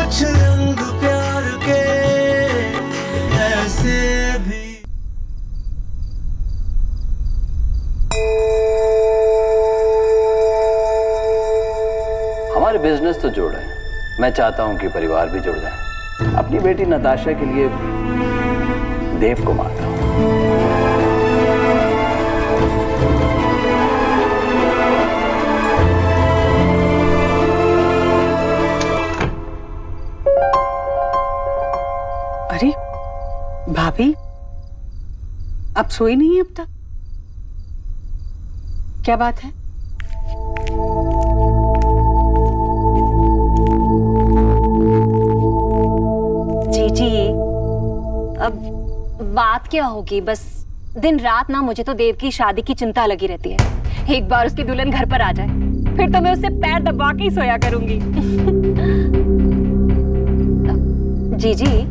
कुछ रंग प्यार के ऐसे भी। हमारे बिजनेस तो जुड़ रहे हैं, मैं चाहता हूं कि परिवार भी जुड़ जाए। अपनी बेटी नताशा के लिए देव को मारता हूं। अरे भाभी, अब सोई नहीं है अब तक? क्या बात है? जी अब बात क्या होगी, बस दिन रात ना मुझे तो देव की शादी की चिंता लगी रहती है। एक बार उसकी दुल्हन घर पर आ जाए फिर तो मैं उससे पैर दबा के ही सोया करूंगी। जी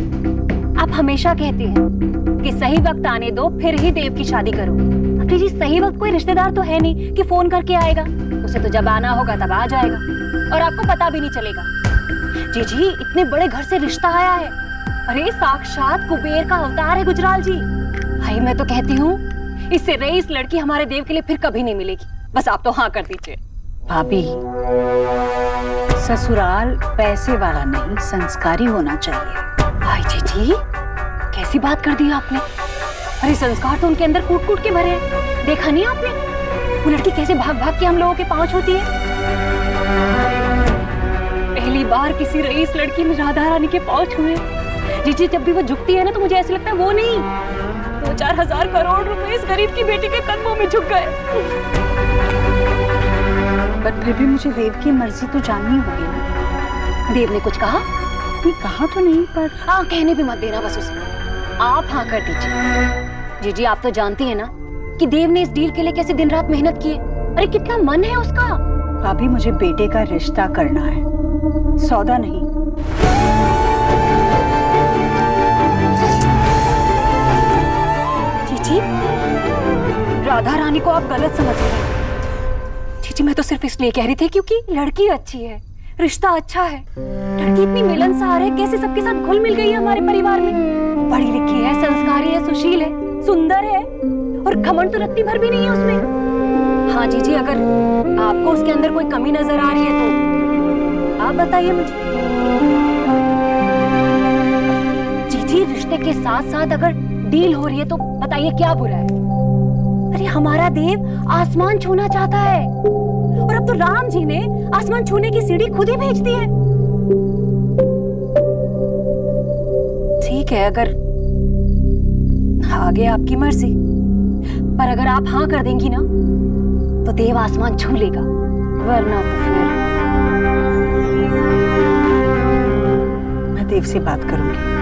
आप हमेशा कहती हैं कि सही वक्त आने दो फिर ही देव की शादी करो। अब जी सही वक्त कोई रिश्तेदार तो है नहीं कि फोन करके आएगा, उसे तो जब आना होगा तब आ जाएगा और आपको पता भी नहीं चलेगा। जी इतने बड़े घर से रिश्ता आया है, अरे साक्षात कुबेर का अवतार है गुजराल जी। भाई मैं तो कहती हूँ इससे रईस लड़की हमारे देव के लिए फिर कभी नहीं मिलेगी, बस आप तो हाँ कर दीजिए। भाभी, ससुराल पैसे वाला नहीं संस्कारी होना चाहिए। भाई जी कैसी बात कर दी आपने? अरे संस्कार तो उनके अंदर कूट कूट के भरे हैं, देखा नहीं आपने वो लड़की कैसे भाग भाग के हम लोगों के पांव छूती है। पहली बार किसी रईस लड़की ने राधा रानी के पांव छुए। जी जब भी वो झुकती है ना तो मुझे ऐसे लगता है वो नहीं 2-4 हजार करोड़ रुपए इस गरीब की बेटी के कदमों में झुक गए। पर फिर भी मुझे देव की मर्जी तो जाननी होगी ना। देव ने कुछ कहा? नहीं कहा तो नहीं, पर हाँ कहने भी मत देना बस उसे, आप हाँ कर दीजिए। जी आप तो जानती है ना कि देव ने इस डील के लिए कैसे दिन रात मेहनत की है। अरे कितना मन है उसका। भाभी मुझे बेटे का रिश्ता करना है, सौदा नहीं। जी राधा रानी को आप गलत समझ रहे हैं। जी मैं तो सिर्फ इसलिए कह रही थी क्योंकि लड़की अच्छी है, रिश्ता अच्छा है, लड़की इतनी मिलनसार है, कैसे सबके साथ घुल मिल गई है हमारे परिवार में। पढ़ी लिखी है, संस्कारी है, सुशील है, सुंदर है और घमंड तो रत्ती भर भी नहीं है उसमें। हाँ जी अगर आपको उसके अंदर कोई कमी नजर आ रही है तो आप बताइए मुझे। जी रिश्ते के साथ साथ अगर डील हो रही है तो बताइए क्या बुरा है। अरे हमारा देव आसमान छूना चाहता है और अब तो राम जी ने आसमान छूने की सीढ़ी खुद ही भेज दी है। ठीक है अगर आगे आपकी मर्जी, पर अगर आप हाँ कर देंगी ना तो देव आसमान छू लेगा, वरना तो फिर मैं देव से बात करूंगी।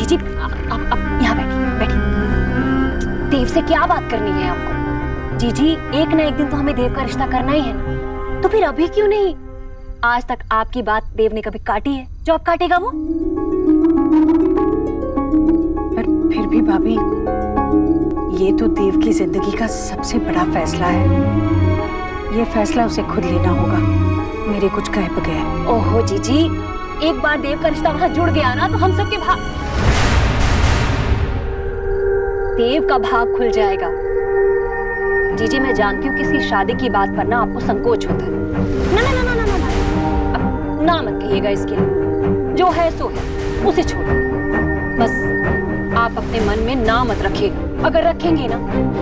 जी आप यहाँ बैठिए। देव से क्या बात करनी है आपको? जी एक ना एक दिन तो हमें देव का रिश्ता करना ही है ना, तो फिर अभी क्यों नहीं? आज तक आपकी बात देव ने कभी काटी है जो अब काटेगा वो? पर फिर भी भाभी ये तो देव की जिंदगी का सबसे बड़ा फैसला है, ये फैसला उसे खुद लेना होगा, मेरे कुछ कहे बगैर। ओहो जी एक बार देव का रिश्ता वहां जुड़ गया ना तो हम सबके देव का भाग खुल जाएगा। जी मैं जानती हूँ किसी शादी की बात पर ना आपको संकोच होता है। ना अब ना मत कहिएगा इसके लिए, जो है सो है, उसे छोड़ो। बस आप अपने मन में ना मत रखिएगा, अगर रखेंगे ना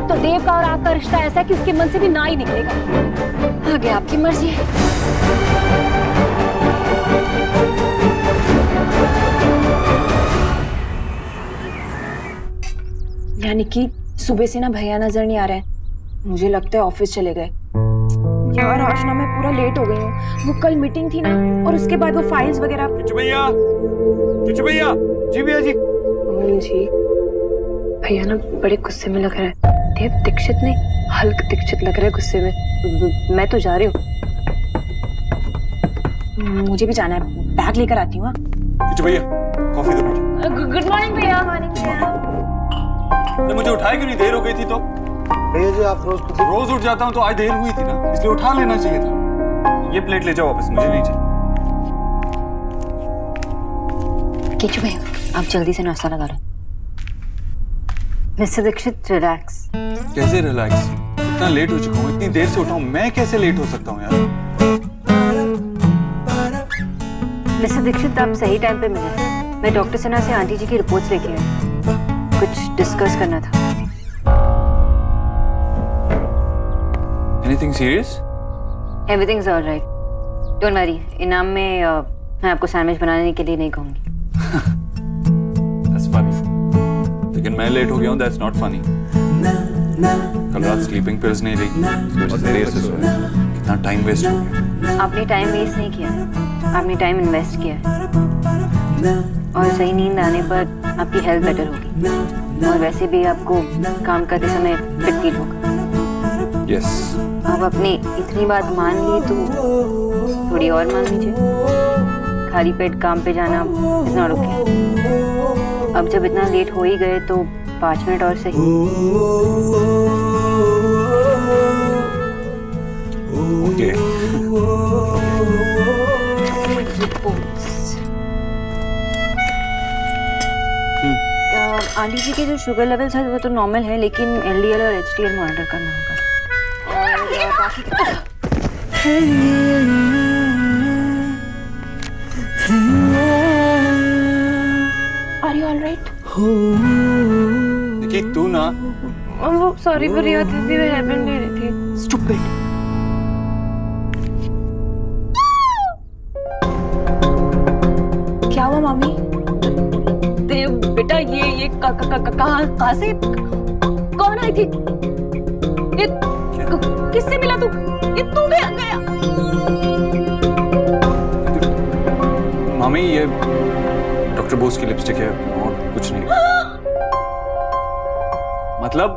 तो देव का और आपका रिश्ता ऐसा है कि उसके मन से भी ना ही निकलेगा। आगे आपकी मर्जी है। यानी कि सुबह से ना भैया नजर नहीं आ रहे हैं, मुझे लगता है ऑफिस चले गए। यार आज ना मैं पूरा लेट हो गई हूँ, वो कल मीटिंग थी ना और उसके बाद वो फाइल्स वगैरह। भैया जी भैया जी। जी भैया ना बड़े गुस्से में लग रहा है। देव दीक्षित नहीं हल्क दीक्षित लग रहा है गुस्से में। मैं तो जा रही हूँ, मुझे भी जाना है, बैग लेकर आती हूँ। भैया कॉफी दो मुझे। गुड मॉर्निंग भैया। मुझे उठाए क्यों नहीं? देर हो गई थी तो। भैया जी आप रोज उठ जाता हूँ तो आज देर हुई थी ना, इसलिए उठा लेना चाहिए था। ये प्लेट ले जाओ वापस, मुझे नहीं चाहिए। किचु भाई आप जल्दी से नाश्ता लगा लो। Mister Dikshit relax. कैसे रिलैक्स? इतना लेट हो चुका हूँ, इतनी देर से उठा हूँ, मैं कैसे लेट हो सकता हूँ यार? मिस्टर दीक्षित आप सही टाइम पे मिले। मैं डॉक्टर सिन्हा से आंटी जी की रिपोर्ट्स लेके आई, कुछ डिस्कस करना था। Anything serious? Everything is all right. Don't worry. इनाम में मैं आपको सैंडविच बनाने के लिए नहीं कहूँगी। That's funny. लेकिन मैं लेट हो गया हूँ, that's not funny. कल रात स्लीपिंग पिल्स नहीं ली, तो देर से सोया। कितना टाइम वेस्ट हो गया। आपने टाइम वेस्ट नहीं किया, आपने टाइम इन्वेस्ट किया है। और सही नींद आने पर आपकी हेल्थ बेटर होगी और वैसे भी आपको काम करते समय फिट फील होगा। Yes. अब आपने इतनी बात मान ली तो थोड़ी और मान लीजिए। खाली पेट काम पे जाना इतना रुके। अब जब इतना लेट हो ही गए तो 5 मिनट और सही। Okay. आंटी जी के जो शुगर लेवल्स है वो तो नॉर्मल है, लेकिन LDL और HDL मॉनिटर करना होगा। और बाकी Are you all right? निकी तू ना वो सॉरी पर याद थी, मैं हेल्प ले रही थी। स्टूपिड। क्या हुआ मामी? बेटा ये कहाँ से कौन आई थी? ये किससे मिला तू? ये तू भी आ गया? मामी ये डॉक्टर बोस की लिपस्टिक है और कुछ नहीं। मतलब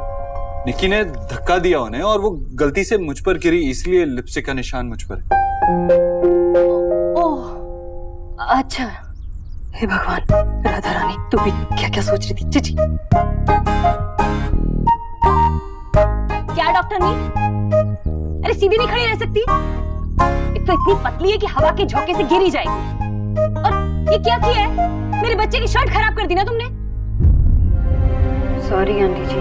निकी ने धक्का दिया उन्हें और वो गलती से मुझ पर गिरी, इसलिए लिपस्टिक का निशान मुझ पर है। ओह अच्छा। हे भगवान, राधा रानी तू भी क्या क्या सोच रही थी? चिची क्या डॉक्टर नहीं? अरे सीधी नहीं खड़ी रह सकती? एक तो इतनी पतली है कि हवा के झोंके से गिर ही जाएगी। और ये क्या किया है? मेरे बच्चे की शर्ट खराब कर दी ना तुमने। सॉरी आंटी जी,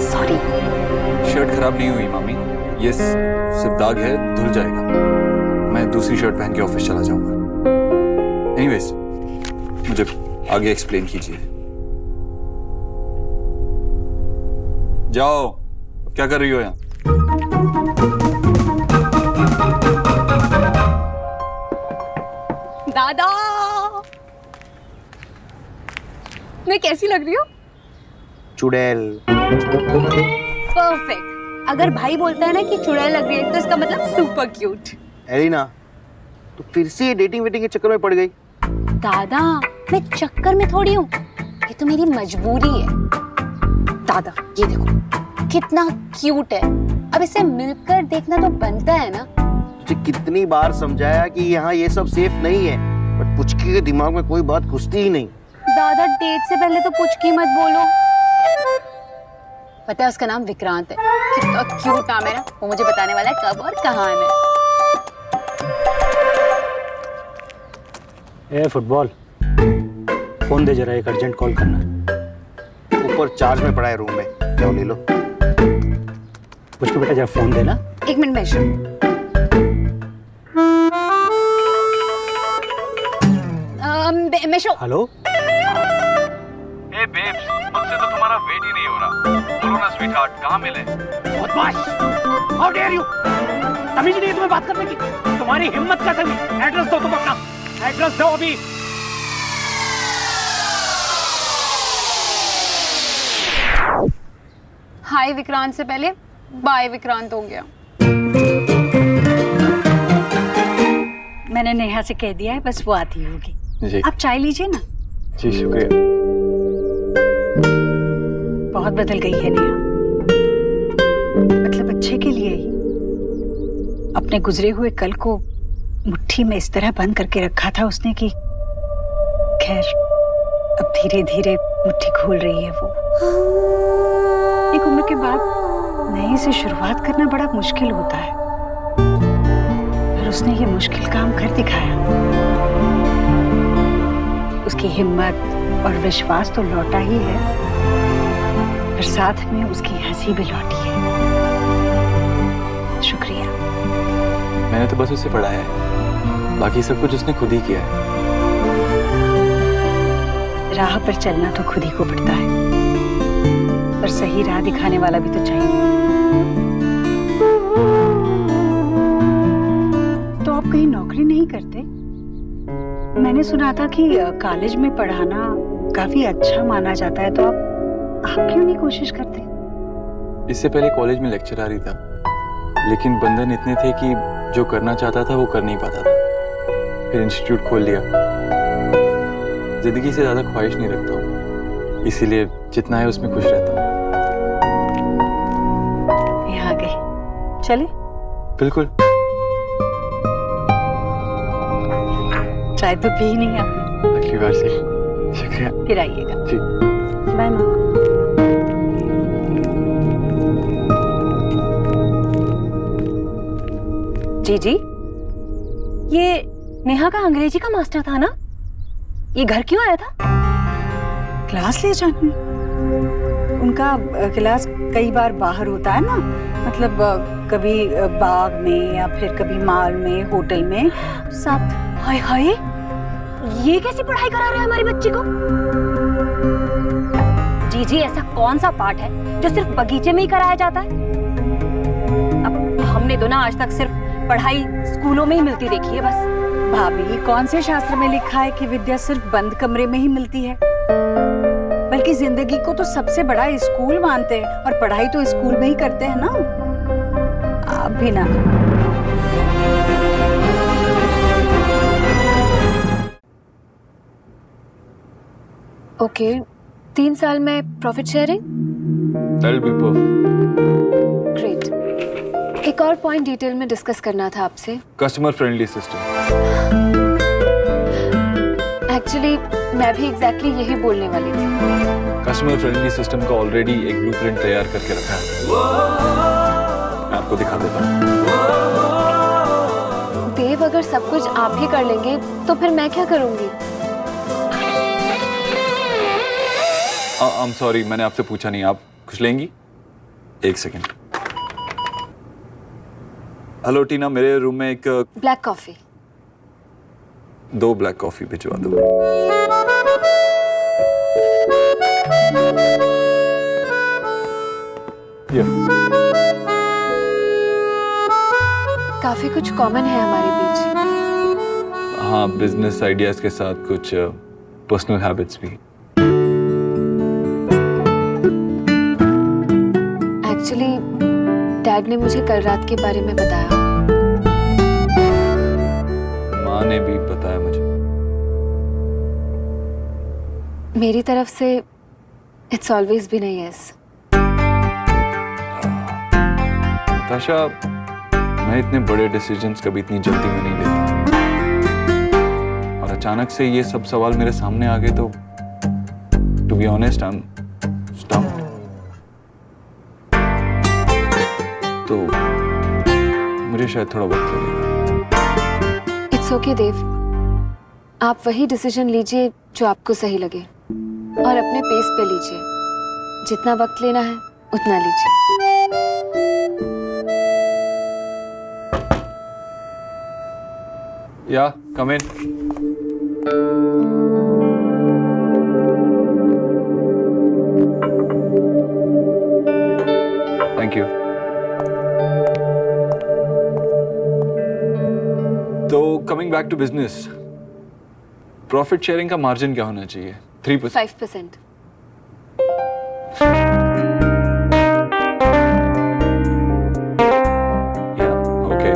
सॉरी। शर्ट खराब नहीं हुई मामी, ये सिर्फ दाग है, धुल जाएगा। मैं दूसरी शर्ट पहन के ऑफिस चला जाऊंगा। एनीवेज मुझे आगे एक्सप्लेन कीजिए। जाओ, क्या कर रही हो यहाँ? दादा मैं कैसी लग रही हूँ? चुड़ैल। परफेक्ट। अगर भाई बोलता है ना कि चुड़ैल लग रही है तो इसका मतलब सुपर क्यूट। एलिना तो फिर से डेटिंग वेटिंग के चक्कर में पड़ गई। दादा मैं चक्कर में थोड़ी हूँ, ये तो मेरी मजबूरी है। दादा ये देखो कितना क्यूट है, अब इसे मिलकर देखना तो बनता है ना। तुझे कितनी बार समझाया कि यहाँ ये सब सेफ नहीं है, बट पुचकी के दिमाग में कोई बात घुसती ही नहीं। दादा डेट से पहले तो पुचकी मत बोलो। पता है उसका नाम विक्रांत है, कितना क्यूट नाम है ना। वो मुझे बताने वाला है कब और कहाँ आना है। ए फुटबॉल, फोन दे जरा, एक अर्जेंट कॉल करना है। ऊपर चार्ज में पड़ा है रूम में, जाओ ले लो। पूछ के बेटा जरा फोन देना। 1 मिनट में मेशो। हेलो। ए बेब्स, मुझसे तो तुम्हारा वेट ही नहीं हो रहा। बोलो ना स्वीटहार्ट, कहाँ मिले? बदमाश, हाउ डेयर यू, तमीज नहीं है तुम्हें बात करने की? तुम्हारी हिम्मत कैसे हुई? एड्रेस दो तुम अपना, एड्रेस दो अभी। हाय विक्रांत से पहले बाय विक्रांत हो गया। मैंने नेहा से कह दिया है, बस वो आती होगी। जी आप चाय लीजिए ना। जी शुक्रिया। बहुत बदल गई है नेहा, मतलब अच्छे के लिए ही। अपने गुजरे हुए कल को मुट्ठी में इस तरह बंद करके रखा था उसने कि खैर अब धीरे धीरे मुट्ठी खोल रही है वो। एक उम्र के बाद नए से शुरुआत करना बड़ा मुश्किल होता है, और उसने ये मुश्किल काम कर दिखाया। उसकी हिम्मत और विश्वास तो लौटा ही है, पर साथ में उसकी हंसी भी लौटी है। शुक्रिया। मैंने तो बस उसे पढ़ाया है, बाकी सब कुछ उसने खुद ही किया है। राह पर चलना तो खुद ही को पड़ता है, पर सही राह दिखाने वाला भी तो चाहिए। तो आप कहीं नौकरी नहीं करते? मैंने सुना था कि कॉलेज में पढ़ाना काफी अच्छा माना जाता है, तो आप क्यों नहीं कोशिश करते? इससे पहले कॉलेज में लेक्चर आ रही था, लेकिन बंधन इतने थे कि जो करना चाहता था वो कर नहीं पाता था। फिर इंस्टीट्यूट खोल लिया। जिंदगी से ज्यादा ख्वाहिश नहीं रखता हूँ, इसीलिए जितना है उसमें खुश रहता हूँ। यहाँ आ गए, चले? बिल्कुल। चाय तो पी ही नहीं आपने। अगली बार से। शुक्रिया। फिर आइएगा। जी। बाय माँ। जी, ये नेहा का अंग्रेजी का मास्टर था ना? ये घर क्यों आया था? क्लास ले जाने। उनका क्लास कई बार बाहर होता है ना, मतलब कभी बाग में या फिर कभी मॉल में, होटल में साथ। हाय हाय, ये कैसी पढ़ाई करा रहे हैं हमारी बच्ची को? जी, ऐसा कौन सा पाठ है जो सिर्फ बगीचे में ही कराया जाता है? अब हमने तो ना आज तक सिर्फ पढ़ाई स्कूलों में ही मिलती देखी है बस। भाभी, कौन से शास्त्र में लिखा है कि विद्या सिर्फ बंद कमरे में ही मिलती है? बल्कि जिंदगी को तो सबसे बड़ा स्कूल मानते हैं, और पढ़ाई तो स्कूल में ही करते हैं ना। आप भी ना। ओके, 3 साल में profit sharing? That'll be perfect. Great. एक और पॉइंट डिटेल में डिस्कस करना था आपसे। Customer friendly system. एक्चुअली मैं भी एग्जैक्टली यही बोलने वाली थी। कस्टमर फ्रेंडली सिस्टम का ऑलरेडी एक ब्लूप्रिंट तैयार करके रखा है, मैं आपको दिखा देता हूँ। देव, अगर सब कुछ आप ही कर लेंगे तो फिर मैं क्या करूंगी? I'm sorry, मैंने आपसे पूछा नहीं, आप कुछ लेंगी? एक सेकेंड। हेलो टीना, मेरे रूम में एक ब्लैक कॉफी। 2 ब्लैक कॉफी भिजवा दो। काफी कुछ कॉमन है हमारे बीच। हाँ, बिजनेस आइडियाज के साथ कुछ पर्सनल हैबिट्स भी। एक्चुअली डैड ने मुझे कल रात के बारे में बताया। माँ ने भी बताया मुझे। मेरी तरफ से it's always been a yes. Natasha, मैं इतने बड़े डिसीजंस कभी इतनी जल्दी में नहीं लेता, और अचानक से ये सब सवाल मेरे सामने आ गए तो to be honest I am stumped. तो मुझे शायद थोड़ा वक्त लगेगा। इट्स ओके देव, आप वही डिसीजन लीजिए जो आपको सही लगे, और अपने पेस पे लीजिए। जितना वक्त लेना है उतना लीजिए। या कम इन। Thank you. तो coming back to business, profit sharing का मार्जिन क्या होना चाहिए? 3%? 5%। ओके।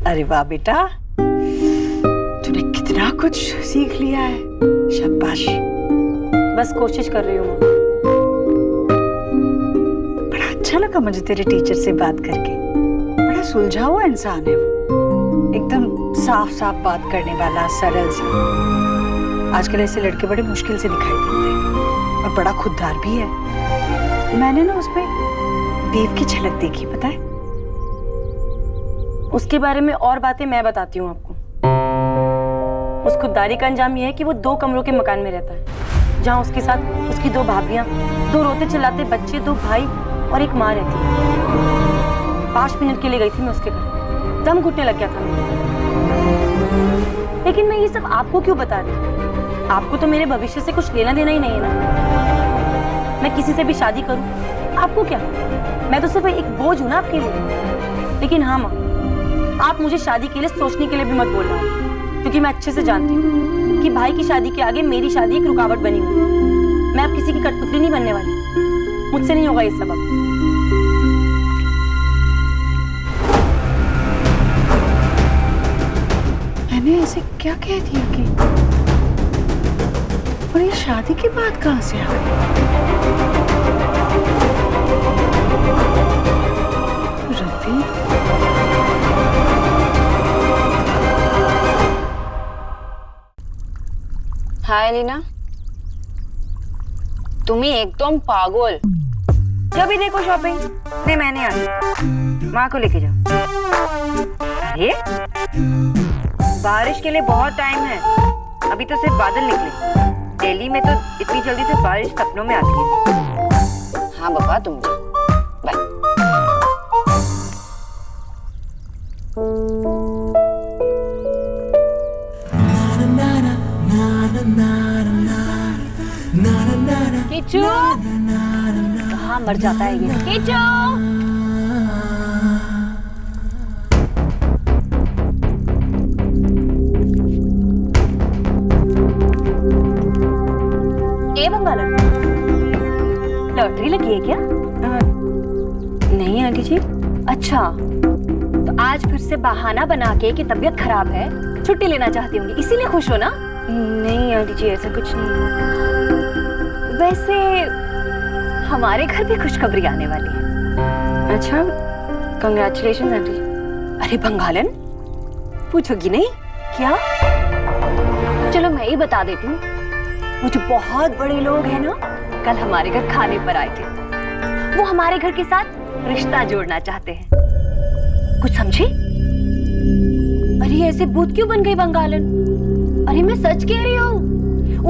अरे वाह बेटा, तूने कितना कुछ सीख लिया है। शाबाश। बस कोशिश कर रही हूँ। बड़ा अच्छा लगा मुझे तेरे टीचर से बात करके। बड़ा सुलझा हुआ इंसान है वो, एकदम साफ साफ बात करने वाला, सरल सा। आजकल ऐसे लड़के बड़े मुश्किल से दिखाई देते हैं और बड़ा खुददार भी है। मैंने ना उसमें देव की झलक देखी, पता है? उसके बारे में और बातें मैं बताती हूँ आपको। उस खुददारी का अंजाम यह है कि वो 2 कमरों के मकान में रहता है, जहाँ उसके साथ उसकी 2 भाभियां, 2 रोते चिल्लाते बच्चे, 2 भाई और एक माँ रहती है। 5 मिनट के लिए गई थी मैं उसके घर, दम घुटने लग गया था मुझे। लेकिन मैं ये सब आपको क्यों बता रही हूँ? आपको तो मेरे भविष्य से कुछ लेना देना ही नहीं है ना। मैं किसी से भी शादी करूँ, आपको क्या? मैं तो सिर्फ एक बोझ हूँ ना आपके लिए। लेकिन हाँ माँ, आप मुझे शादी के लिए सोचने के लिए भी मत बोलना, क्योंकि मैं अच्छे से जानती हूँ कि भाई की शादी के आगे मेरी शादी एक रुकावट बनी हुई है। मैं अब किसी की कठपुतली नहीं बनने वाली, मुझसे नहीं होगा ये सब अब। मैंने ऐसे क्या कह दिया कि, और ये शादी की बात कहाँ से आ गई? रवि, हाय लीना, तुम्ही एकदम पागल। जब भी देखो शॉपिंग, नहीं मैंने आती, माँ को लेके जाओ। अरे बारिश के लिए बहुत टाइम है, अभी तो सिर्फ बादल निकले। दिल्ली में तो इतनी जल्दी से बारिश सपनों में आती है। हाँ बाबा, तुम बाय। किचू, कहाँ मर जाता है ये? किचू, ए बंगालन, लॉटरी लगी है क्या? नहीं आंटी जी। अच्छा, तो आज फिर से बहाना बना के कि तबीयत खराब है, छुट्टी लेना चाहती होंगी, इसीलिए खुश हो ना? नहीं आंटी जी, ऐसा कुछ नहीं है। वैसे हमारे घर भी खुशखबरी आने वाली है। अच्छा, कंग्रेचुलेशन आंटी। अरे बंगालन, पूछोगी नहीं क्या? चलो मैं ही बता देती हूँ। वो जो बहुत बड़े लोग हैं ना, कल हमारे घर खाने पर आए थे। वो हमारे घर के साथ रिश्ता जोड़ना चाहते हैं। कुछ समझी? अरे ऐसे भूत क्यों बन गई बंगालन? अरे मैं सच कह रही हूँ,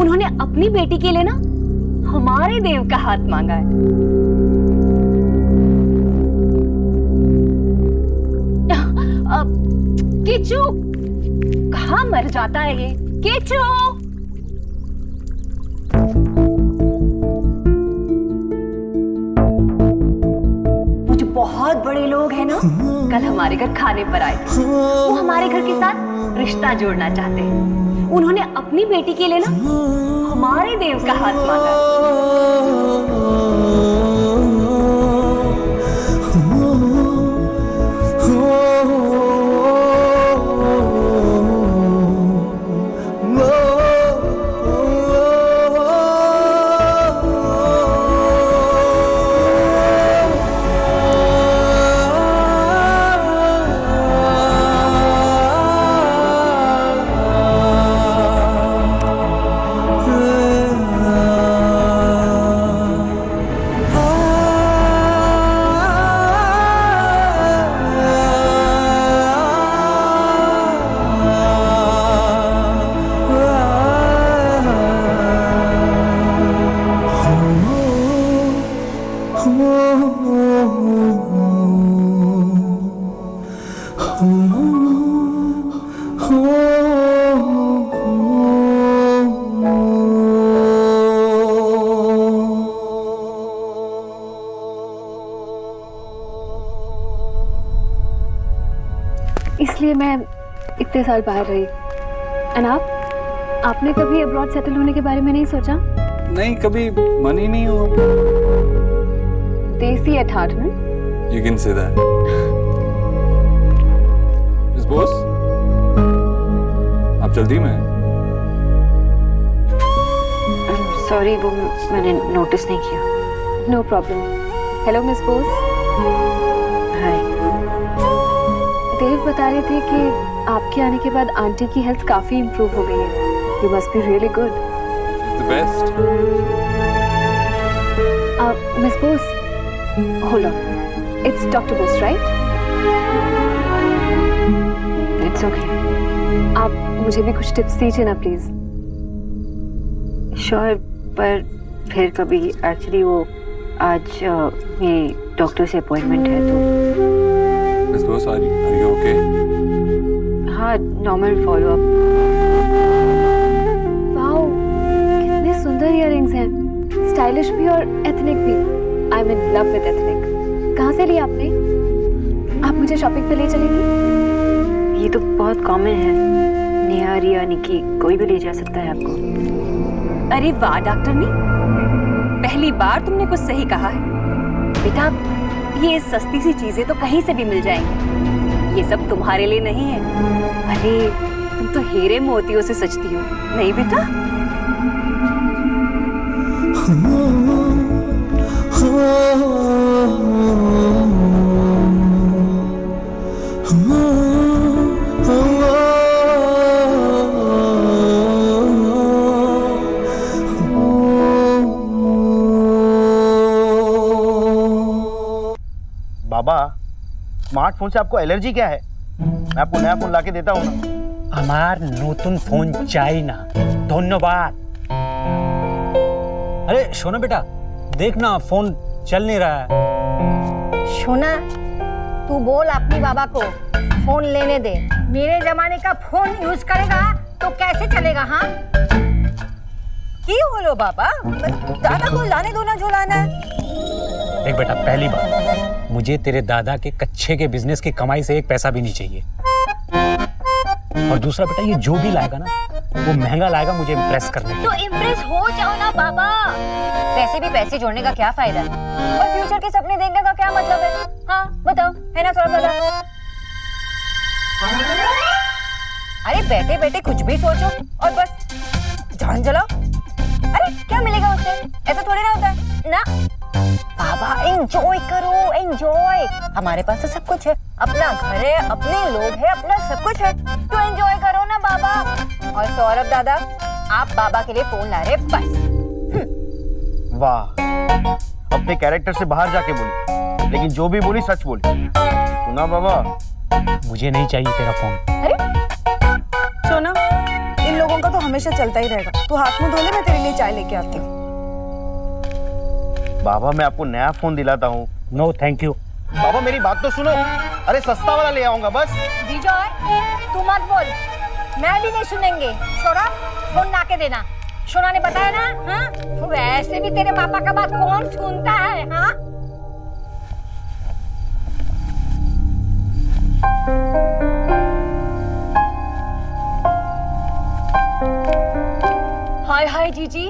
उन्होंने अपनी बेटी के लिए ना हमारे देव का हाथ मांगा है। केचू, कहाँ मर जाता है ये? केचू, वो जो बहुत बड़े लोग हैं ना, कल हमारे घर खाने पर आए थे। वो हमारे घर के साथ रिश्ता जोड़ना चाहते हैं। उन्होंने अपनी बेटी के लिए ना हमारे देव का हाथ मांगा है। इसलिए मैं इतने साल बाहर रही। एंड आपने कभी अब्रॉड सेटल होने के बारे में नहीं सोचा? नहीं, कभी मन ही नहीं हुआ। देसी एट हार्ट में। You can say that. Miss Bose, आप जल्दी में हैं? सॉरी, वो मैंने नोटिस नहीं किया। No problem. Hello miss Bose. Hi. बता रहे थे कि आपके आने के बाद आंटी की हेल्थ काफी इम्प्रूव हो गई है। You must be really good. The best. Miss Bose, hold on, it's doctor Bose right? It's okay. आप मुझे भी कुछ टिप्स दीजिए ना प्लीज। श्योर, पर फिर कभी। एक्चुअली वो आज मेरी डॉक्टर से अपॉइंटमेंट है तो। Miss Bose, are you okay? हाँ, नॉर्मल फॉलो अप। वाओ, कितने सुंदर इयररिंग्स हैं, स्टाइलिश भी और एथनिक भी। I am in love with ethnic. कहाँ से लिया आपने? आप मुझे शॉपिंग पे ले चलेंगी? ये तो बहुत कॉमन है, नेहा, रिया, निकी, कोई भी ले जा सकता है आपको। अरे वाह डॉक्टरनी, पहली बार तुमने कुछ सही कहा है। बेटा, ये सस्ती सी चीजें तो कहीं से भी मिल जाएंगी, ये सब तुम्हारे लिए नहीं है। अरे तुम तो हीरे मोतियों से सजती हो, नहीं बेटा? बाबा, स्मार्टफोन से आपको एलर्जी क्या है? मैं आपको नया फोन लाके देता हूँ ना। আমার নতুন ফোন চাই না, ধন্যবাদ। अरे शोना बेटा, देख ना फोन चल नहीं रहा है। सोना, तू बोल अपनी बाबा को फोन लेने दे। मेरे जमाने का फोन यूज करेगा तो कैसे चलेगा? हाँ, क्यों बोलो बाबा, दादा को लाने दो ना जो लाना है। देख बेटा, पहली बात, मुझे तेरे दादा के कच्चे के बिजनेस की कमाई से एक पैसा भी नहीं चाहिए। और दूसरा बेटा, ये जो भी लाएगा ना वो महंगा लाएगा मुझे इम्प्रेस करने के। तो इम्प्रेस हो जाओ ना बाबा। वैसे भी पैसे जोड़ने का क्या फायदा है, और फ्यूचर के सपने देखने का क्या मतलब है? हाँ बताओ, है ना थोड़ा बड़ा? अरे बैठे बैठे कुछ भी सोचो और बस जान जलाओ। अरे क्या मिलेगा उससे? ऐसा थोड़ी ना होता है ना। बाबा एंजॉय करो, एंजॉय। हमारे पास तो सब कुछ है, अपना घर है, अपने लोग हैं, अपना सब कुछ है, तो एंजॉय करो ना बाबा। और सौरभ दादा, आप बाबा के लिए फोन ला रहे बस। वाह, अपने कैरेक्टर से बाहर जाके बोली, लेकिन जो भी बोली सच बोली। सुना बाबा, मुझे नहीं चाहिए तेरा फोन। अरे सोना, इन लोगों का तो हमेशा चलता ही रहेगा। तू हाथ मुंह धो ले, मैं तेरे लिए चाय लेके आती हूँ। बाबा मैं आपको नया फोन दिलाता हूँ। No thank you. बाबा मेरी बात तो सुनो। अरे सस्ता वाला ले आऊंगा बस। विजय, तू मत बोल, मैं भी नहीं सुनेंगे। छोड़ा, फोन ला के देना। सोना ने बताया ना। हाँ, तो वैसे भी तेरे पापा का बात कौन सुनता है? हाँ, हाय हाय जीजी,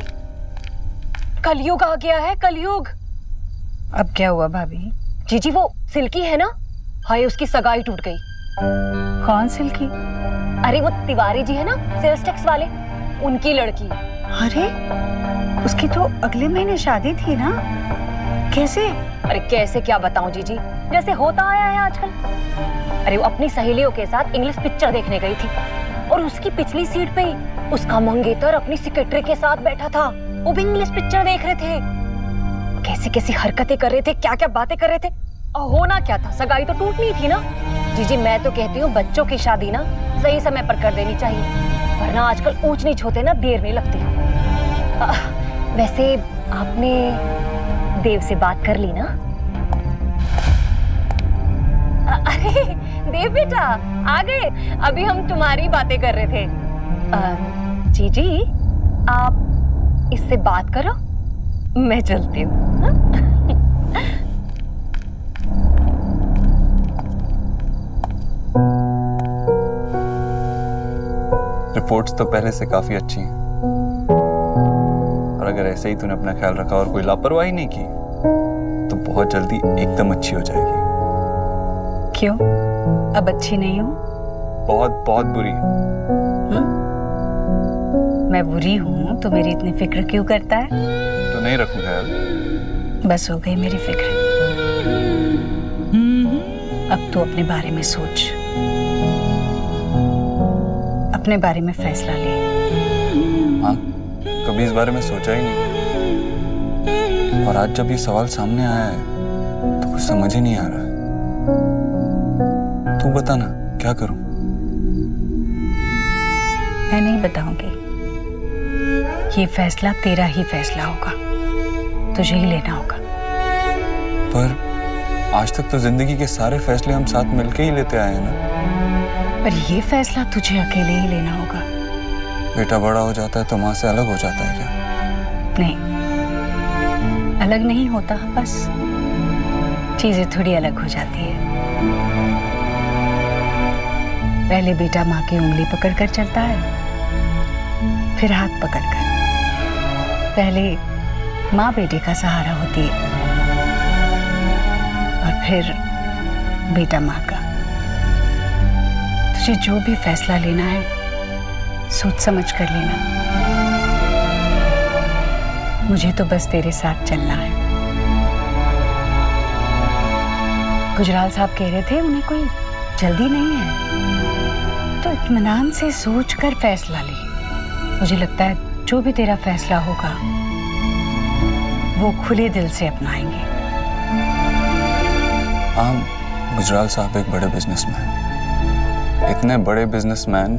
कलयुग आ गया है, कलयुग। अब क्या हुआ भाभी? जीजी वो सिल्की है ना, हाय उसकी सगाई टूट गई। कौन सिल्की? अरे वो तिवारी जी है ना, सेल्स टैक्स वाले, उनकी लड़की। अरे उसकी तो अगले महीने शादी थी ना, कैसे? अरे कैसे क्या बताऊं जीजी, जैसे होता आया है आजकल। अरे वो अपनी सहेलियों के साथ इंग्लिश पिक्चर देखने गई थी, और उसकी पिछली सीट पे उसका मंगेतर अपनी सेक्रेटरी के साथ बैठा था, वो भी इंग्लिश पिक्चर देख रहे थे। कैसी कैसी हरकतें कर रहे थे, क्या क्या बातें कर रहे थे। और होना क्या था, सगाई तो टूटनी थी ना। जीजी मैं तो कहती हूँ बच्चों की शादी ना सही समय पर कर देनी चाहिए, वरना आजकल ऊंच नीच होते ना देर नहीं लगती। वैसे आपने देव से बात कर ली ना? अरे देव बेटा आ गए, अभी हम तुम्हारी बातें कर रहे थे। जीजी आप इससे बात करो, मैं चलती हूँ। रिपोर्ट्स तो पहले से काफी अच्छी हैं, और अगर ऐसे ही तूने अपना ख्याल रखा और कोई लापरवाही नहीं की तो बहुत जल्दी एकदम अच्छी हो जाएगी। क्यों, अब अच्छी नहीं हूँ? बहुत बहुत बुरी है। मैं बुरी हूँ तो मेरी इतनी फिक्र क्यों करता है? तो नहीं रखूं ख्याल। बस हो गई मेरी फिक्र, अब तू अपने बारे में सोच। अपने बारे में फैसला ले। हाँ, कभी इस बारे में सोचा ही नहीं, और आज जब ये सवाल सामने आया है तो कुछ समझ ही नहीं आ रहा है। तू बता ना, क्या करूं? मैं नहीं बताऊंगी। ये फैसला तेरा ही फैसला होगा, तुझे ही लेना होगा। पर आज तक तो जिंदगी के सारे फैसले हम साथ मिलके ही लेते आए हैं ना। पर ये फैसला तुझे अकेले ही लेना होगा। बेटा बड़ा हो जाता है तो माँ से अलग हो जाता है क्या? नहीं, अलग नहीं होता, बस चीजें थोड़ी अलग हो जाती है। पहले बेटा माँ की उंगली पकड़कर चलता है, फिर हाथ पकड़कर। पहले माँ बेटे का सहारा होती है, और फिर बेटा माँ का। तुझे जो भी फैसला लेना है सोच समझ कर लेना। मुझे तो बस तेरे साथ चलना है। गुजराल साहब कह रहे थे उन्हें कोई जल्दी नहीं है, तो इत्मीनान से सोच कर फैसला ले। मुझे लगता है जो भी तेरा फैसला होगा वो खुले दिल से अपनाएंगे। गुजराल साहब एक बड़े बिजनेसमैन, इतने बड़े बिजनेसमैन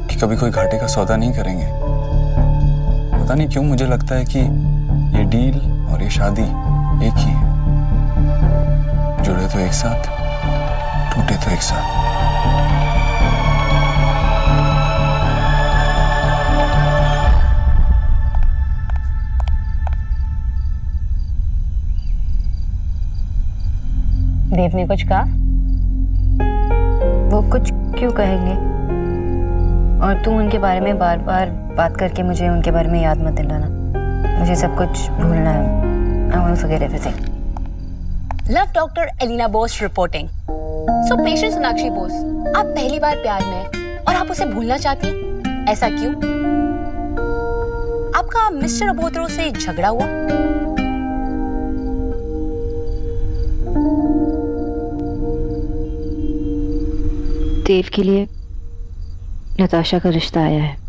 कि कभी कोई घाटे का सौदा नहीं करेंगे। पता नहीं क्यों मुझे लगता है कि ये डील और ये शादी एक ही है। जुड़े तो एक साथ, टूटे तो एक साथ। देव ने कुछ कहा? वो कुछ क्यों कहेंगे? और तू उनके बारे में बार बार बात करके मुझे उनके बारे में याद मत दिलाना। मुझे सब कुछ भूलना है। I want to forget everything. Love doctor Elina Bose reporting. So patient Sonakshi Bose, आप पहली बार प्यार में हैं और आप उसे भूलना चाहती हैं, ऐसा क्यों? आपका मिस्टर अबोत्रो से झगड़ा हुआ? देव के लिए नताशा का रिश्ता आया है।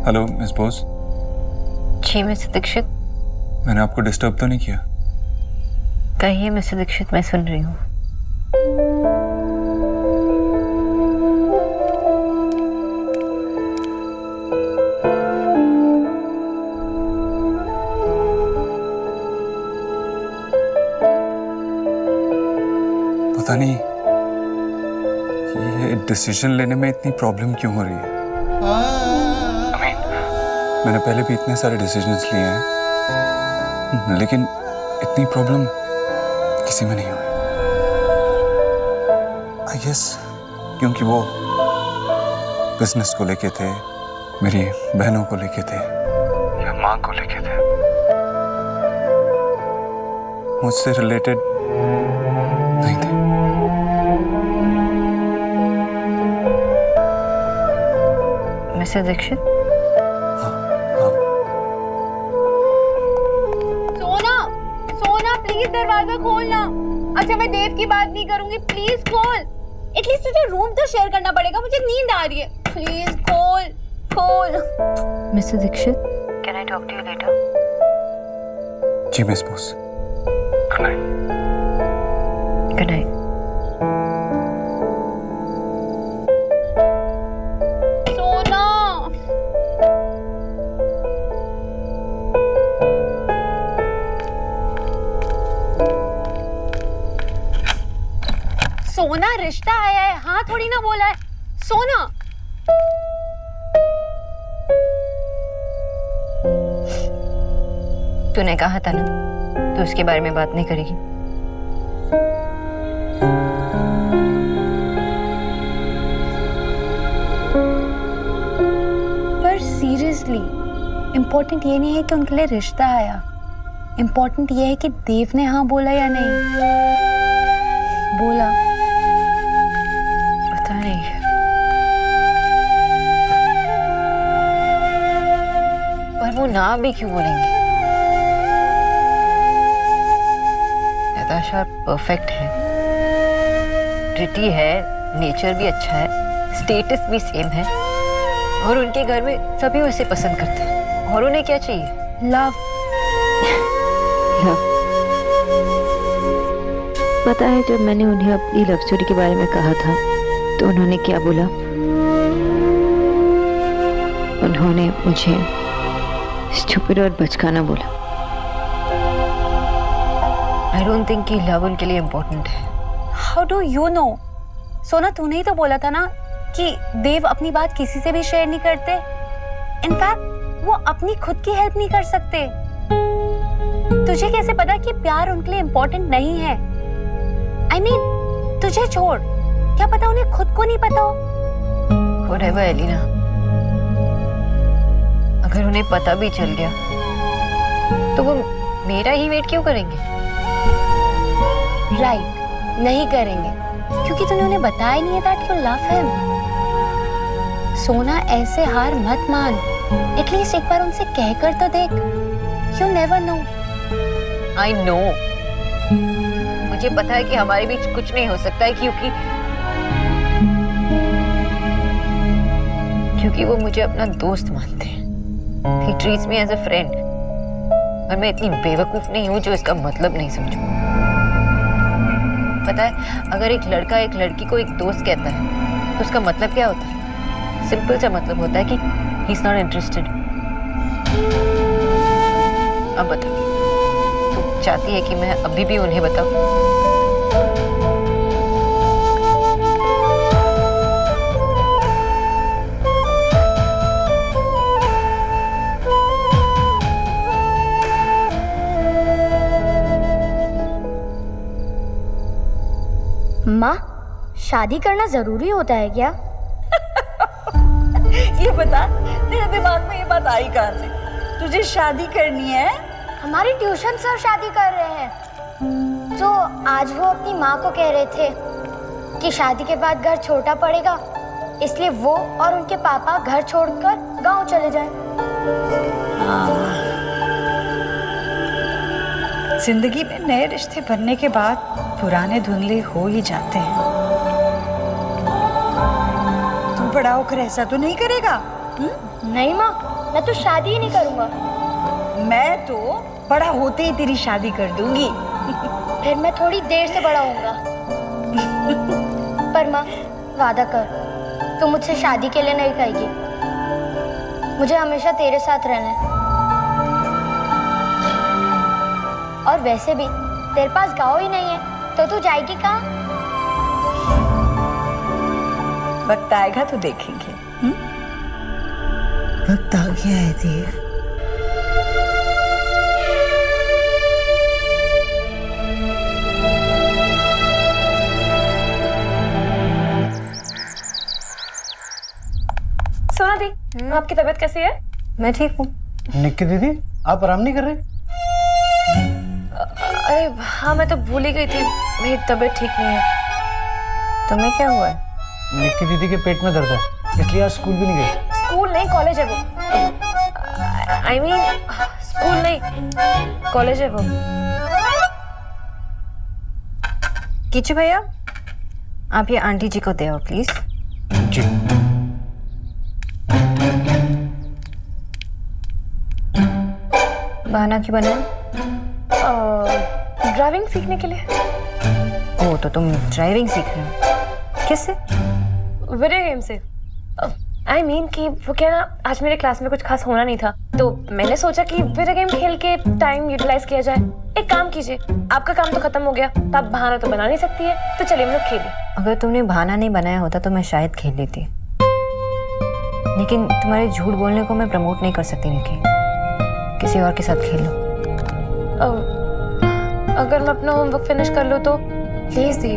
Hello miss Bose. जी मिस्टर दीक्षित। मैंने आपको डिस्टर्ब तो नहीं किया? कहिए मिस्टर दीक्षित, मैं सुन रही हूँ। पता नहीं ये डिसीजन लेने में इतनी प्रॉब्लम क्यों हो रही है। मैंने पहले भी इतने सारे डिसीजंस लिए हैं, लेकिन इतनी प्रॉब्लम किसी में नहीं हुई। आई गेस क्योंकि वो बिजनेस को लेके थे, मेरी बहनों को लेके थे, या माँ को लेके थे। मुझसे रिलेटेड नहीं थे। मिस्टर दीक्षित। दरवाजा खोलना। अच्छा मैं देव की बात नहीं करूंगी, प्लीज खोल। एटलीस्ट तुझे रूम तो शेयर करना पड़ेगा, मुझे नींद आ रही है। प्लीज खोल खोल। Mister Dikshit, can I talk to you later? जी miss Bose. Good night. Good night. Sona. Sona, रिश्ता आया है, हाँ थोड़ी ना बोला है। सोना। तूने कहा था ना तू उसके बारे में बात नहीं करेगी। सीरियसली इम्पोर्टेंट ये नहीं है कि उनके लिए रिश्ता आया, इम्पोर्टेंट ये है कि देव ने हाँ बोला या नहीं बोला। पता नहीं। पर वो ना भी क्यों बोलेंगे? नताशा परफेक्ट है, प्रिटी है, नेचर भी अच्छा है, स्टेटस भी सेम है और उनके घर में सभी उसे पसंद करते हैं। और उन्हें क्या चाहिए? लव। पता है जब मैंने उन्हें अपनी लव स्टोरी के बारे में कहा था तो उन्होंने क्या बोला? उन्होंने मुझे स्टूपिड और बचकाना बोला। आई डोंट थिंक कि लव उनके लिए इम्पोर्टेंट है। How do you know? सोना तूने ही तो बोला था ना कि देव अपनी बात किसी से भी शेयर नहीं करते। इनफैक्ट वो अपनी खुद की हेल्प नहीं कर सकते। तुझे कैसे पता कि प्यार उनके लिए इम्पोर्टेंट नहीं है? I mean, तुझे छोड़, क्या पता उन्हें खुद को नहीं पता हो? Whatever, एलिना, अगर उन्हें पता भी चल गया तो वो मेरा ही वेट क्यों करेंगे? राइट, नहीं करेंगे क्योंकि तूने उन्हें बताया ही नहीं है that you love him। सोना ऐसे हार मत मान, एटलीस्ट एक बार उनसे कहकर तो देख। You never know। I know। मुझे पता है कि हमारे बीच कुछ नहीं हो सकता है क्योंकि वो मुझे अपना दोस्त मानते हैं। He treats me as a friend। और मैं इतनी बेवकूफ नहीं हूँ जो इसका मतलब नहीं समझूं। पता है, अगर एक लड़का एक लड़की को एक दोस्त कहता है तो उसका मतलब क्या होता है? सिंपल सा मतलब होता है कि he is not interested। अब बता, तू चाहती है कि मैं अभी भी उन्हें बताऊं? माँ, शादी करना जरूरी होता है क्या? ये बता, तेरे दिमाग में ये बात आई कहाँ से? तुझे शादी करनी है? हमारे ट्यूशन सर शादी कर रहे हैं, तो आज वो अपनी माँ को कह रहे थे कि शादी के बाद घर छोटा पड़ेगा, इसलिए वो और उनके पापा घर छोड़कर गांव चले जाएं। जिंदगी में नए रिश्ते बनने के बाद पुराने धुंधले हो ही जाते हैं। तू बड़ा होकर ऐसा तो नहीं करेगा? नहीं माँ, मैं तो शादी ही नहीं करूँगा। मैं तो बड़ा होते ही तेरी शादी कर दूंगी। फिर मैं थोड़ी देर से बड़ा होऊंगा। पर माँ, वादा कर, तू मुझसे शादी के लिए नहीं कहेगी। मुझे हमेशा तेरे साथ रहना है। और वैसे भी तेरे पास गाँव ही नहीं है, तो तू जाएगी कहाँ? वक्त आएगा तो देखेंगे। वक्त आ गया है देव। सोना दी, आपकी तबीयत कैसी है? मैं ठीक हूँ। निक्की दीदी, आप आराम नहीं कर रहे? अरे हाँ, मैं तो भूल ही गई थी, मेरी तबीयत ठीक नहीं है। तुम्हें क्या हुआ है? निक्की दीदी के पेट में दर्द है, इसलिए आज स्कूल भी नहीं गई। स्कूल नहीं, कॉलेज है वो। आई मीन स्कूल नहीं, कॉलेज है वो। किचू भैया, आप ये आंटी जी को दे आओ प्लीज। जी। बहाना क्यों बना? ड्राइविंग सीखने के लिए। ओ, तो तुम ड्राइविंग सीख रहे हो? किससे? वीडियो गेम से। आई मीन कि वो क्या ना, आज मेरे क्लास में कुछ खास होना नहीं था, तो मैंने सोचा कि वीडियो गेम खेल के टाइम यूटिलाइज किया जाए। एक काम कीजिए, आपका काम तो खत्म हो गया, तो आप बहाना तो बना नहीं सकती है, तो चलिए हम लोग खेलें। अगर तुमने बहाना नहीं बनाया होता तो मैं शायद खेल लेती, लेकिन तुम्हारे झूठ बोलने को मैं प्रमोट नहीं कर सकती निकी। किसी और के साथ खेल लो। अगर मैं अपना होमवर्क फिनिश कर लूँ तो? प्लीज दी,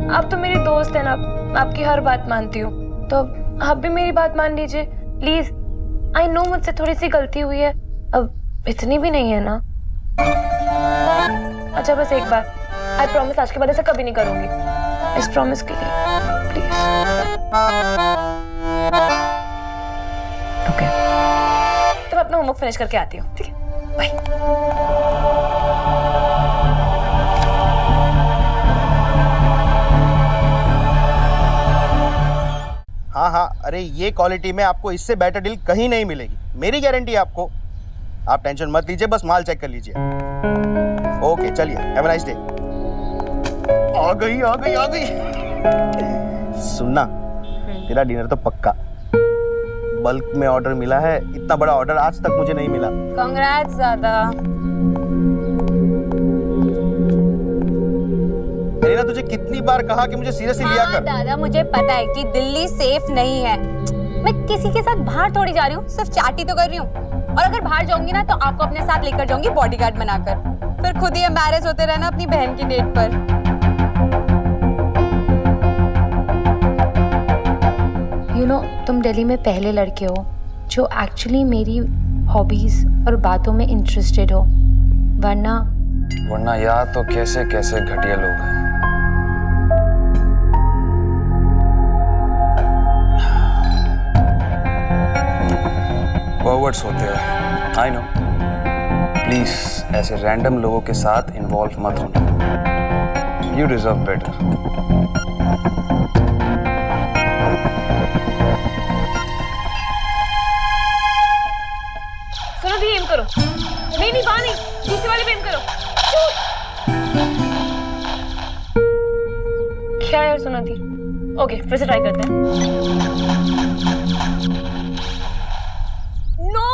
आप तो मेरी दोस्त है ना, आपकी हर बात मानती हूँ, तो आप भी मेरी बात मान लीजिए प्लीज। आई नो मुझसे थोड़ी सी गलती हुई है, अब इतनी भी नहीं है ना। अच्छा बस एक बार, आई प्रॉमिस आज के बाद ऐसा कभी नहीं करूंगी। इस प्रॉमिस के लिए प्लीज। ओके तो मैं अपना होमवर्क फिनिश करके आती हूँ, ठीक है? बाय। हाँ हाँ, अरे ये क्वालिटी में आपको इससे बेटर डील कहीं नहीं मिलेगी, मेरी गारंटी है आपको। आप टेंशन मत लीजिए, बस माल चेक कर लीजिए। ओके चलिए, हैव अ नाइस डे। आ गई आ गई आ गई। सुनना, तेरा डिनर तो पक्का। बल्क में ऑर्डर मिला है, इतना बड़ा ऑर्डर आज तक मुझे नहीं मिला। कांग्रेट्स दादा। मैंने ना तुझे कितनी बार कहा कि मुझे सीरियसली लिया कर। दादा मुझे पता है कि दिल्ली सेफ नहीं है। मैं किसी के साथ बाहर थोड़ी जा रही हूँ, सिर्फ चैट ही तो कर रही हूँ। और अगर बाहर जाऊंगी ना तो आपको अपने साथ लेकर जाऊंगी बॉडीगार्ड बनाकर, फिर खुद ही एम्बैरेस होते रहना अपनी बहन की डेट पर। यू नो, तुम दिल्ली में पहले लड़के हो जो एक्चुअली मेरी हॉबीज और बातों में इंटरेस्टेड हो, वरना यार तो कैसे कैसे घटिया लोग हैं। परवर्ट्स होते हैं, आई नो। प्लीज ऐसे रैंडम लोगों के साथ इन्वॉल्व मत होना। You deserve better. सुनो दी, एम करो। नहीं वहां नहीं, दूसरे वाले पे एम करो। क्या यार सुना थी। ओके फिर से ट्राई करते हैं। नो,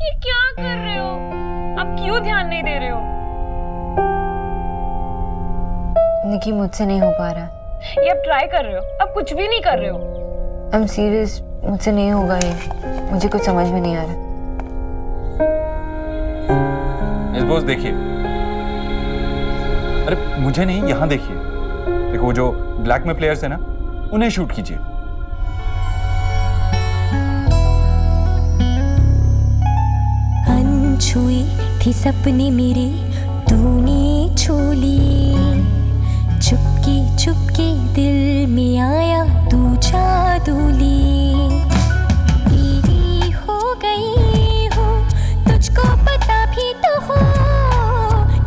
ये क्या कर रहे हो आप? क्यों ध्यान नहीं दे रहे हो? निकी मुझसे नहीं हो पा रहा। ये आप ट्राई कर रहे हो, अब कुछ भी नहीं कर रहे हो। आई एम सीरियस, मुझसे नहीं होगा ये। मुझे कुछ समझ में नहीं आ रहा। इस बॉस देखिए, अरे मुझे नहीं, यहाँ देखिए। देखो वो जो ब्लैक में प्लेयर्स है ना, उन्हें शूट कीजिए। अनछुई थी सपने मेरे, तूने छू ली। चुपके चुपके दिल में आया तू जादूली। तेरी हो गई हूँ, तुझको पता भी तो हो।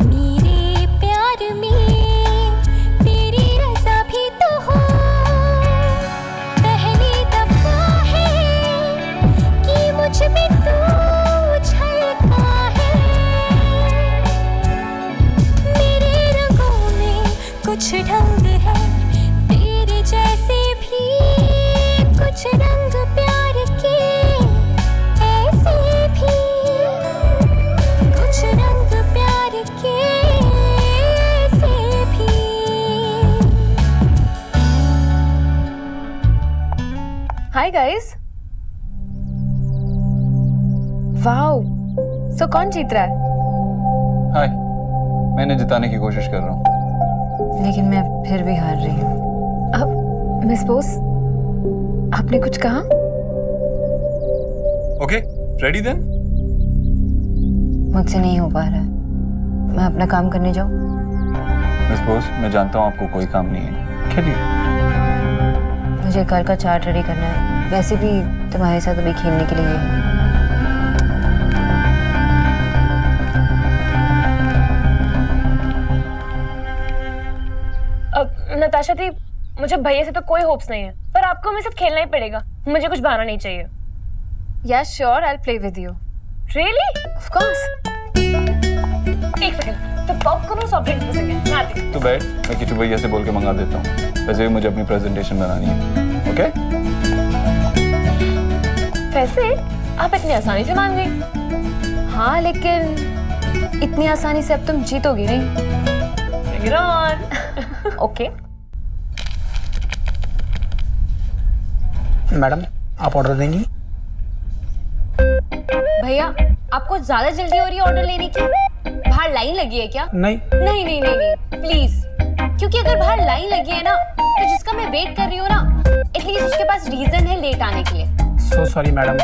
मेरे प्यार में तेरी रज़ा भी तो हो। पहली दफा है कि मुझ में तू झलका है। मेरे रंगों में कुछ ढंग है, तेरे जैसे भी कुछ रंग प्यार के ऐसे भी। कुछ रंग प्यार के ऐसे भी। Hi guys. वाओ, सो कौन जीत रहा है? हाय, मैंने जिताने की कोशिश कर रहा हूँ। लेकिन मैं फिर भी हार रही हूँ। अब मिस बोस, आपने कुछ कहा? Okay, ready then? मुझसे नहीं हो पा रहा। मैं अपना काम करने जाऊँ? मिस बॉस, मैं जानता हूँ आपको कोई काम नहीं है, खेलिए। मुझे कल का चार्ट रेडी करना है। वैसे भी तुम्हारे साथ अभी खेलने के लिए है। अब नताशा दी, मुझे भैया से तो कोई होप्स नहीं है, पर आपको मेरे साथ खेलना ही पड़ेगा। मुझे कुछ बहाना नहीं चाहिए। Yes, sure, I'll play with you. Really? Of course. एक सेकंड, तो पॉपकॉर्न और सॉफ्ट ड्रिंक्स में से क्या? मैं आती हूँ। तो बैठ, मैं किचू भैया से बोल के मंगा देता हूँ। वैसे भी मुझे अपनी प्रेजेंटेशन बनानी है। ओके? वैसे आप इतनी आसानी से मान गई। हाँ, लेकिन इतनी आसानी से अब तुम जीतोगी नहीं। Bring it on. Okay. Madam, आप ऑर्डर देंगी? भैया, आपको ज्यादा जल्दी हो रही है ऑर्डर लेने की? बाहर लाइन लगी है क्या? नहीं। नहीं नहीं नहीं नहीं, प्लीज। क्योंकि अगर बाहर लाइन लगी है ना, तो जिसका मैं वेट कर रही हूँ ना, एटलीस्ट उसके पास रीजन है लेट आने के लिए। So sorry madam.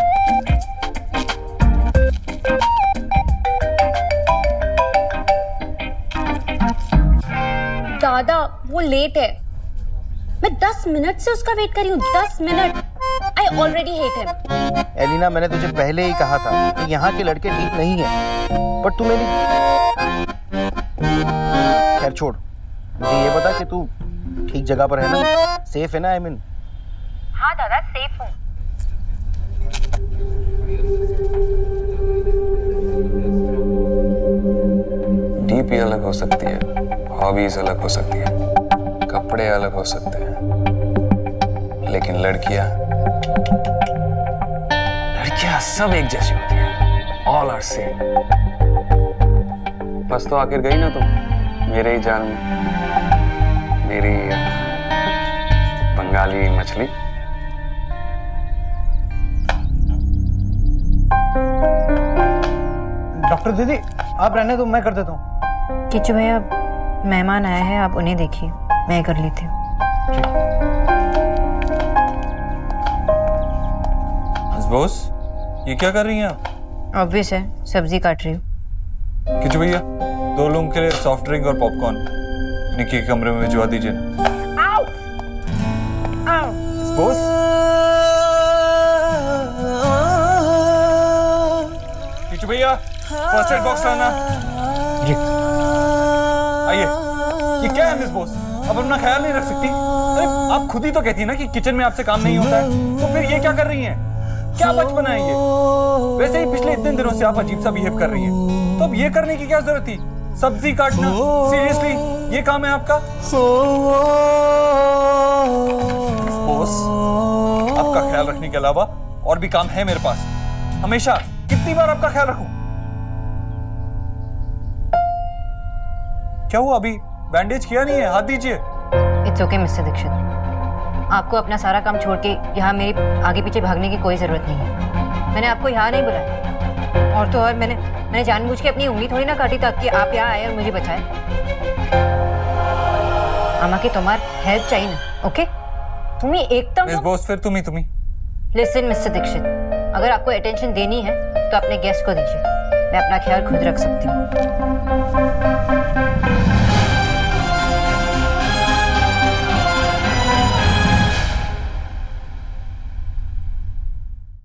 दादा वो लेट है। मैं 10 मिनट से उसका वेट कर रही हूँ, 10 minute. I already hate him. Elina, मैंने तुझे पहले ही कहा था कि यहाँ के लड़के ठीक नहीं है, पर तू मेरी... खैर छोड़, मुझे ये बता कि तू ठीक जगह पर है ना, सेफ है ना? आई मीन हाँ दादा, सेफ हूँ। डीपी अलग हो सकती है, हॉबीज अलग हो सकती है, कपड़े अलग हो सकते हैं, लेकिन लड़कियां सब एक जैसी होती हैं। All are same. बस तो आखिर गई ना तुम मेरे ही जाल में, मेरी बंगाली मछली। डॉक्टर दीदी, आप रहने दो, मैं कर देता हूँ। किच्चू भैया, मेहमान आए हैं, आप उन्हें देखिए, मैं कर लेती हूँ। बॉस, ये क्या कर रही हैं आप? ऑब्वियस है, सब्जी काट रही हूँ। किच्चू भैया, 2 लोगों के लिए सॉफ्ट ड्रिंक और पॉपकॉर्न निक्की के कमरे में भिजवा दीजिए। बॉस, किच्चू भैया, फर्स्ट एड बॉक्स लाना। जी। आइए। ये क्या है मिस बॉस, अब अपना ख्याल नहीं रख सकती? अरे आप खुद ही तो कहती ना कि किचन में आपसे काम नहीं होता है, तो फिर ये क्या कर रही हैं? क्या बचपना है ये? वैसे ही पिछले इतने दिनों से आप अजीब सा बिहेव कर रही हैं, तो अब ये करने की क्या जरूरत थी? सब्जी काटना, सीरियसली ये काम है आपका? बॉस, आपका ख्याल रखने के अलावा और भी काम है मेरे पास। हमेशा कितनी बार आपका ख्याल रखूं? क्या हुआ, अभी बैंडेज किया नहीं है? हाथ दीजिए। इट्स ओके मिस्टर दीक्षित, आपको अपना सारा काम छोड़ के यहाँ मेरे आगे पीछे भागने की कोई जरूरत नहीं है। मैंने आपको यहाँ नहीं बुलाया, और तो और मैंने जानबूझ के अपनी उंगली थोड़ी ना काटी ताकि आप यहाँ आए और मुझे बचाए। आमा की तुम्हार हेल्प चाहिए ना, ओके? तुम्हें एकदम मिस बॉस, फिर तुम ही। लिसन मिस्टर दीक्षित, अगर आपको अटेंशन देनी है तो अपने गेस्ट को दीजिए, मैं अपना ख्याल खुद रख सकती हूँ।